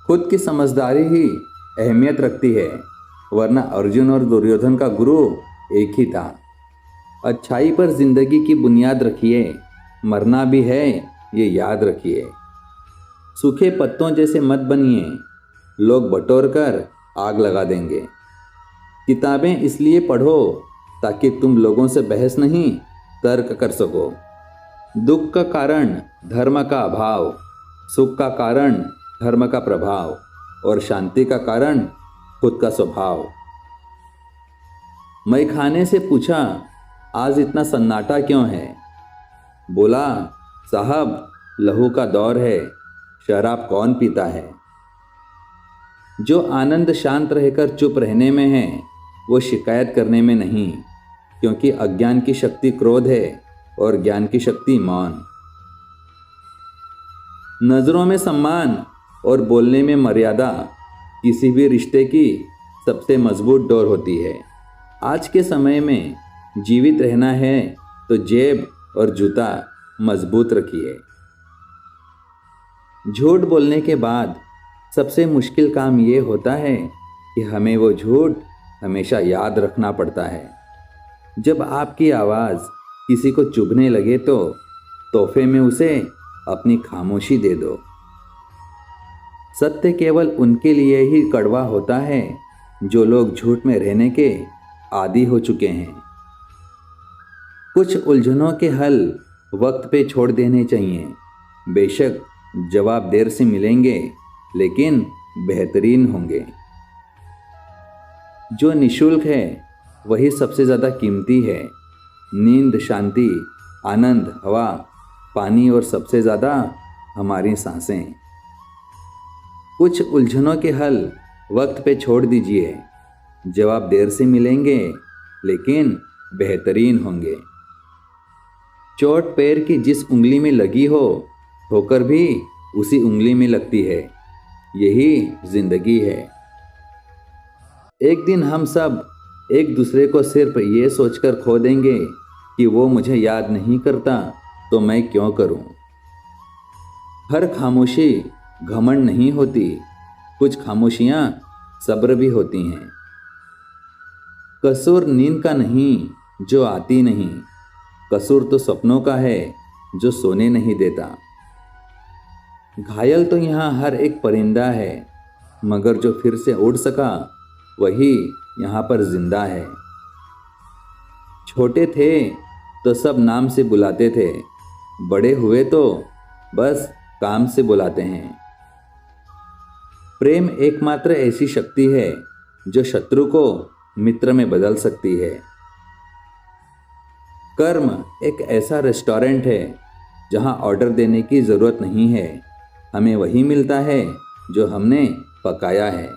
खुद की समझदारी ही अहमियत रखती है, वरना अर्जुन और दुर्योधन का गुरु एक ही था। अच्छाई पर जिंदगी की बुनियाद रखिए, मरना भी है ये याद रखिए। सूखे पत्तों जैसे मत बनिए, लोग बटोर कर आग लगा देंगे। किताबें इसलिए पढ़ो ताकि तुम लोगों से बहस नहीं तर्क कर सको। दुख का कारण धर्म का अभाव, सुख का कारण धर्म का प्रभाव, और शांति का कारण खुद का स्वभाव। मैं खाने से पूछा, आज इतना सन्नाटा क्यों है? बोला, साहब लहू का दौर है, शराब कौन पीता है। जो आनंद शांत रहकर चुप रहने में है, वो शिकायत करने में नहीं, क्योंकि अज्ञान की शक्ति क्रोध है और ज्ञान की शक्ति मौन। नज़रों में सम्मान और बोलने में मर्यादा किसी भी रिश्ते की सबसे मजबूत डोर होती है। आज के समय में जीवित रहना है तो जेब और जूता मजबूत रखिए। झूठ बोलने के बाद सबसे मुश्किल काम ये होता है कि हमें वो झूठ हमेशा याद रखना पड़ता है। जब आपकी आवाज़ किसी को चुभने लगे तो तोहफे में उसे अपनी खामोशी दे दो। सत्य केवल उनके लिए ही कड़वा होता है जो लोग झूठ में रहने के आदी हो चुके हैं। कुछ उलझनों के हल वक्त पे छोड़ देने चाहिए। बेशक जवाब देर से मिलेंगे, लेकिन बेहतरीन होंगे। जो निशुल्क है वही सबसे ज़्यादा कीमती है। नींद, शांति, आनंद, हवा, पानी और सबसे ज़्यादा हमारी सांसें। कुछ उलझनों के हल वक्त पे छोड़ दीजिए। जवाब देर से मिलेंगे, लेकिन बेहतरीन होंगे। चोट पैर की जिस उंगली में लगी हो, ठोकर भी उसी उंगली में लगती है। यही जिंदगी है। एक दिन हम सब एक दूसरे को सिर्फ ये सोचकर खो देंगे कि वो मुझे याद नहीं करता तो मैं क्यों करूं। हर खामोशी घमंड नहीं होती, कुछ खामोशियां सब्र भी होती हैं। कसूर नींद का नहीं जो आती नहीं, कसूर तो सपनों का है जो सोने नहीं देता। घायल तो यहाँ हर एक परिंदा है, मगर जो फिर से उड़ सका वही यहाँ पर जिंदा है। छोटे थे तो सब नाम से बुलाते थे, बड़े हुए तो बस काम से बुलाते हैं। प्रेम एकमात्र ऐसी शक्ति है जो शत्रु को मित्र में बदल सकती है। कर्म एक ऐसा रेस्टोरेंट है जहां ऑर्डर देने की ज़रूरत नहीं है, हमें वही मिलता है जो हमने पकाया है।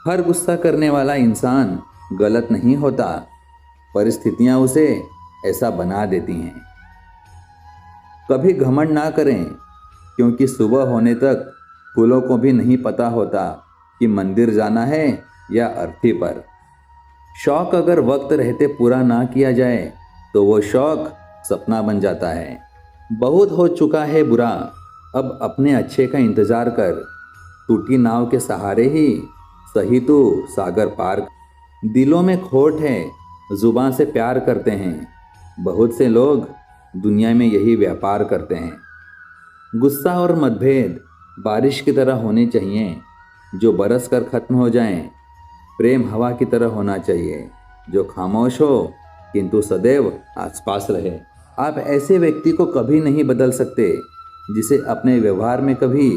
हर गुस्सा करने वाला इंसान गलत नहीं होता, परिस्थितियां उसे ऐसा बना देती हैं। कभी घमंड ना करें, क्योंकि सुबह होने तक फूलों को भी नहीं पता होता कि मंदिर जाना है या अर्थी पर। शौक अगर वक्त रहते पूरा ना किया जाए तो वो शौक सपना बन जाता है। बहुत हो चुका है बुरा, अब अपने अच्छे का इंतज़ार कर। टूटी नाव के सहारे ही सही तू सागर पार। दिलों में खोट है, जुबान से प्यार करते हैं। बहुत से लोग दुनिया में यही व्यापार करते हैं। गुस्सा और मतभेद बारिश की तरह होने चाहिए जो बरस कर ख़त्म हो जाएं। प्रेम हवा की तरह होना चाहिए जो खामोश हो किंतु सदैव आसपास रहे। आप ऐसे व्यक्ति को कभी नहीं बदल सकते जिसे अपने व्यवहार में कभी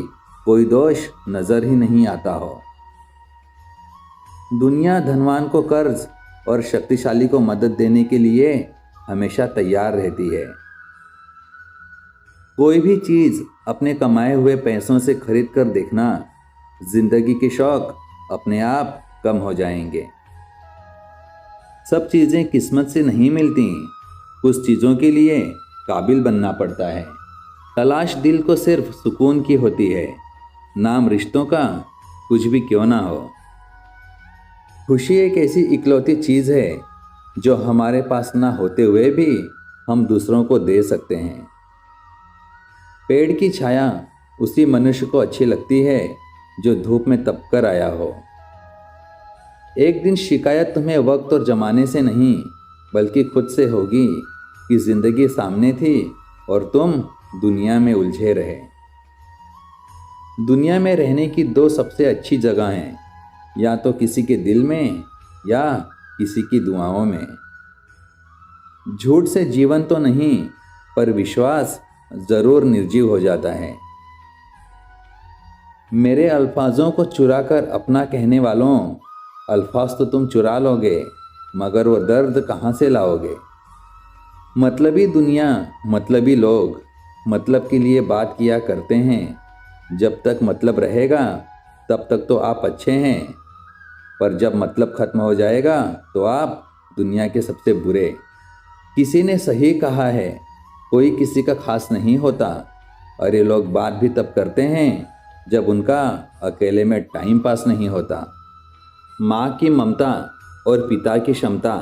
कोई दोष नज़र ही नहीं आता हो। दुनिया धनवान को कर्ज और शक्तिशाली को मदद देने के लिए हमेशा तैयार रहती है। कोई भी चीज़ अपने कमाए हुए पैसों से खरीद कर देखना, जिंदगी के शौक अपने आप कम हो जाएंगे। सब चीज़ें किस्मत से नहीं मिलती, कुछ चीज़ों के लिए काबिल बनना पड़ता है। तलाश दिल को सिर्फ सुकून की होती है, नाम रिश्तों का कुछ भी क्यों ना हो। खुशी एक ऐसी इकलौती चीज़ है जो हमारे पास ना होते हुए भी हम दूसरों को दे सकते हैं। पेड़ की छाया उसी मनुष्य को अच्छी लगती है जो धूप में तप कर आया हो। एक दिन शिकायत तुम्हें वक्त और जमाने से नहीं बल्कि खुद से होगी कि जिंदगी सामने थी और तुम दुनिया में उलझे रहे। दुनिया में रहने की दो सबसे अच्छी जगह हैं, या तो किसी के दिल में या किसी की दुआओं में। झूठ से जीवन तो नहीं, पर विश्वास जरूर निर्जीव हो जाता है। मेरे अल्फाजों को चुराकर अपना कहने वालों, अल्फाज तो तुम चुरा लोगे मगर वो दर्द कहाँ से लाओगे। मतलबी दुनिया, मतलबी लोग मतलब के लिए बात किया करते हैं। जब तक मतलब रहेगा तब तक तो आप अच्छे हैं, पर जब मतलब खत्म हो जाएगा तो आप दुनिया के सबसे बुरे। किसी ने सही कहा है, कोई किसी का खास नहीं होता। और ये लोग बात भी तब करते हैं जब उनका अकेले में टाइम पास नहीं होता। माँ की ममता और पिता की क्षमता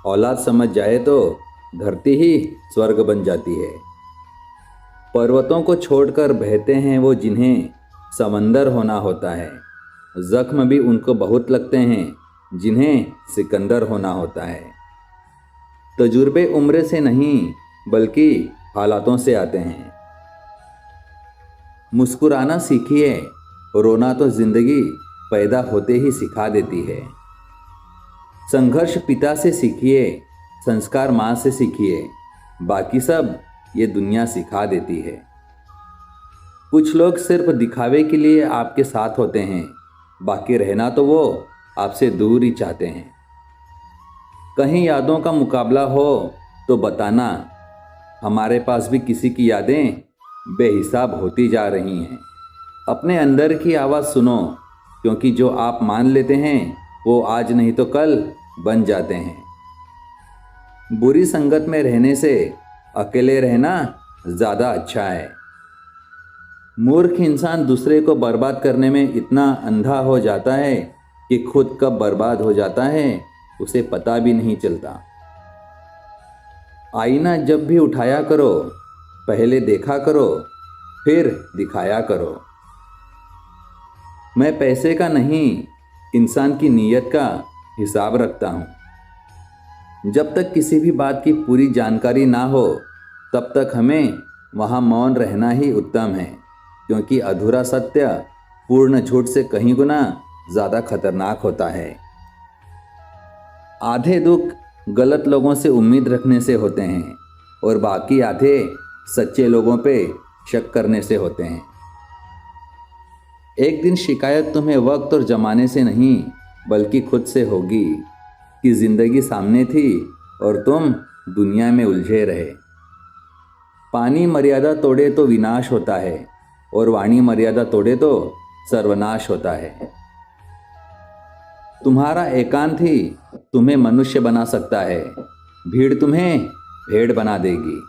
औलाद समझ जाए तो धरती ही स्वर्ग बन जाती है। पर्वतों को छोड़कर बहते हैं वो जिन्हें समंदर होना होता है। जख्म भी उनको बहुत लगते हैं जिन्हें सिकंदर होना होता है। तजुर्बे उम्र से नहीं बल्कि हालातों से आते हैं। मुस्कुराना सीखिए, रोना तो जिंदगी पैदा होते ही सिखा देती है। संघर्ष पिता से सीखिए, संस्कार माँ से सीखिए, बाकी सब ये दुनिया सिखा देती है। कुछ लोग सिर्फ दिखावे के लिए आपके साथ होते हैं, बाकी रहना तो वो आपसे दूर ही चाहते हैं। कहीं यादों का मुकाबला हो तो बताना, हमारे पास भी किसी की यादें बेहिसाब होती जा रही हैं। अपने अंदर की आवाज़ सुनो, क्योंकि जो आप मान लेते हैं वो आज नहीं तो कल बन जाते हैं। बुरी संगत में रहने से अकेले रहना ज़्यादा अच्छा है। मूर्ख इंसान दूसरे को बर्बाद करने में इतना अंधा हो जाता है कि खुद कब बर्बाद हो जाता है उसे पता भी नहीं चलता। आईना जब भी उठाया करो, पहले देखा करो फिर दिखाया करो। मैं पैसे का नहीं, इंसान की नीयत का हिसाब रखता हूँ। जब तक किसी भी बात की पूरी जानकारी ना हो तब तक हमें वहाँ मौन रहना ही उत्तम है, क्योंकि अधूरा सत्य पूर्ण झूठ से कहीं गुना ज़्यादा खतरनाक होता है। आधे दुख गलत लोगों से उम्मीद रखने से होते हैं और बाकी आधे सच्चे लोगों पे शक करने से होते हैं। एक दिन शिकायत तुम्हें वक्त और ज़माने से नहीं बल्कि खुद से होगी कि ज़िंदगी सामने थी और तुम दुनिया में उलझे रहे। पानी मर्यादा तोड़े तो विनाश होता है और वाणी मर्यादा तोड़े तो सर्वनाश होता है। तुम्हारा एकांत ही तुम्हें मनुष्य बना सकता है, भीड़ तुम्हें भेड़ बना देगी।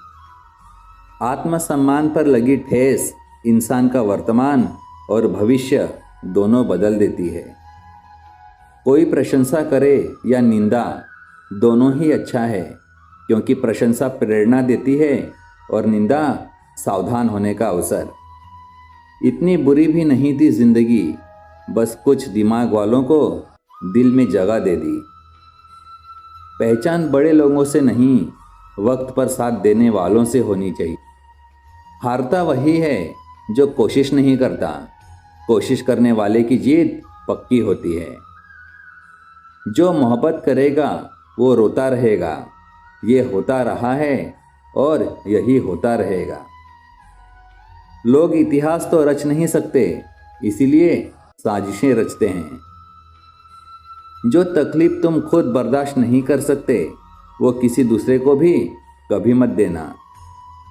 आत्मसम्मान पर लगी ठेस इंसान का वर्तमान और भविष्य दोनों बदल देती है। कोई प्रशंसा करे या निंदा, दोनों ही अच्छा है, क्योंकि प्रशंसा प्रेरणा देती है और निंदा सावधान होने का अवसर। इतनी बुरी भी नहीं थी जिंदगी, बस कुछ दिमाग वालों को दिल में जगह दे दी। पहचान बड़े लोगों से नहीं, वक्त पर साथ देने वालों से होनी चाहिए। हारता वही है जो कोशिश नहीं करता, कोशिश करने वाले की जीत पक्की होती है। जो मोहब्बत करेगा वो रोता रहेगा, ये होता रहा है और यही होता रहेगा। लोग इतिहास तो रच नहीं सकते, इसीलिए साजिशें रचते हैं। जो तकलीफ तुम खुद बर्दाश्त नहीं कर सकते वो किसी दूसरे को भी कभी मत देना।